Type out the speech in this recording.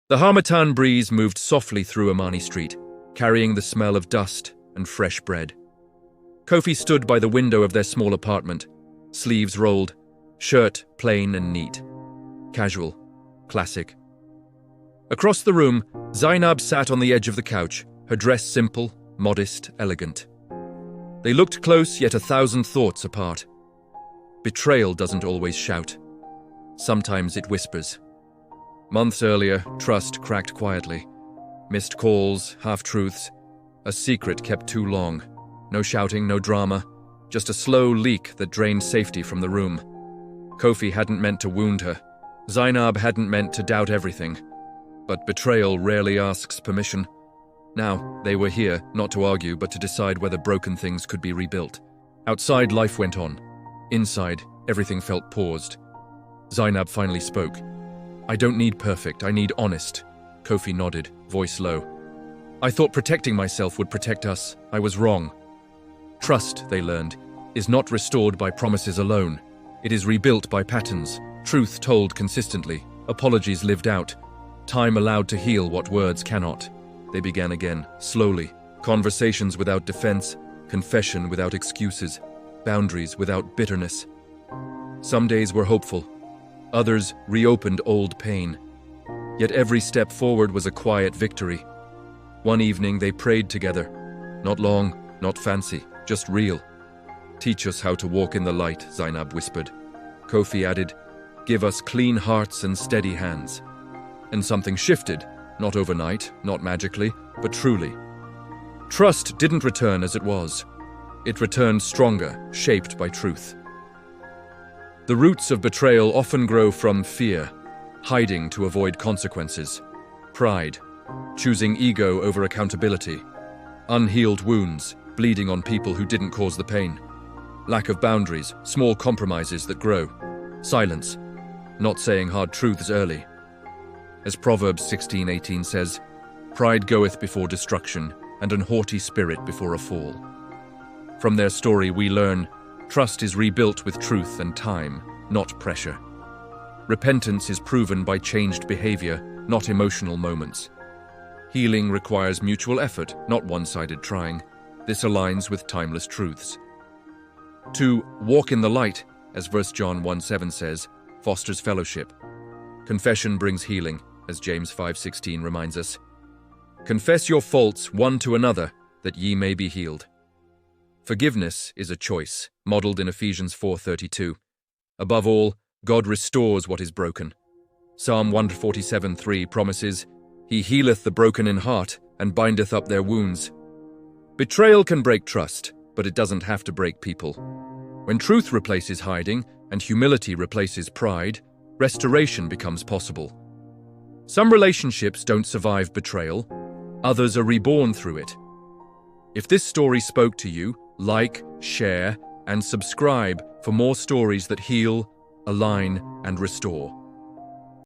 The harmattan breeze moved softly through Amani Street, carrying the smell of dust and fresh bread. Kofi stood by the window of their small apartment, sleeves rolled, shirt plain and neat. Casual, classic. Across the room, Zainab sat on the edge of the couch, her dress simple, modest, elegant. They looked close, yet 1,000 thoughts apart. Betrayal doesn't always shout. Sometimes it whispers. Months earlier, trust cracked quietly. Missed calls, half-truths. A secret kept too long. No shouting, no drama. Just a slow leak that drained safety from the room. Kofi hadn't meant to wound her. Zainab hadn't meant to doubt everything. But betrayal rarely asks permission. Now, they were here, not to argue, but to decide whether broken things could be rebuilt. Outside, life went on. Inside, everything felt paused. Zainab finally spoke. "I don't need perfect, I need honest." Kofi nodded, voice low. "I thought protecting myself would protect us. I was wrong." Trust, they learned, is not restored by promises alone. It is rebuilt by patterns, truth told consistently, apologies lived out, time allowed to heal what words cannot. They began again, slowly, conversations without defense, confession without excuses, boundaries without bitterness. Some days were hopeful. Others reopened old pain. Yet every step forward was a quiet victory. One evening they prayed together. Not long, not fancy, just real. "Teach us how to walk in the light," Zainab whispered. Kofi added, "Give us clean hearts and steady hands." And something shifted, not overnight, not magically, but truly. Trust didn't return as it was. It returned stronger, shaped by truth. The roots of betrayal often grow from fear, hiding to avoid consequences, pride, choosing ego over accountability, unhealed wounds, bleeding on people who didn't cause the pain, lack of boundaries, small compromises that grow, silence, not saying hard truths early. As Proverbs 16:18 says, "Pride goeth before destruction, and an haughty spirit before a fall." From their story we learn, trust is rebuilt with truth and time, not pressure. Repentance is proven by changed behavior, not emotional moments. Healing requires mutual effort, not one-sided trying. This aligns with timeless truths. To walk in the light, as verse John 1:7 says, fosters fellowship. Confession brings healing, as James 5:16 reminds us. Confess your faults one to another, that ye may be healed. Forgiveness is a choice, modeled in Ephesians 4:32. Above all, God restores what is broken. Psalm 147:3 promises, "He healeth the broken in heart, and bindeth up their wounds." Betrayal can break trust, but it doesn't have to break people. When truth replaces hiding, and humility replaces pride, restoration becomes possible. Some relationships don't survive betrayal, others are reborn through it. If this story spoke to you, like, share, and subscribe for more stories that heal, align, and restore.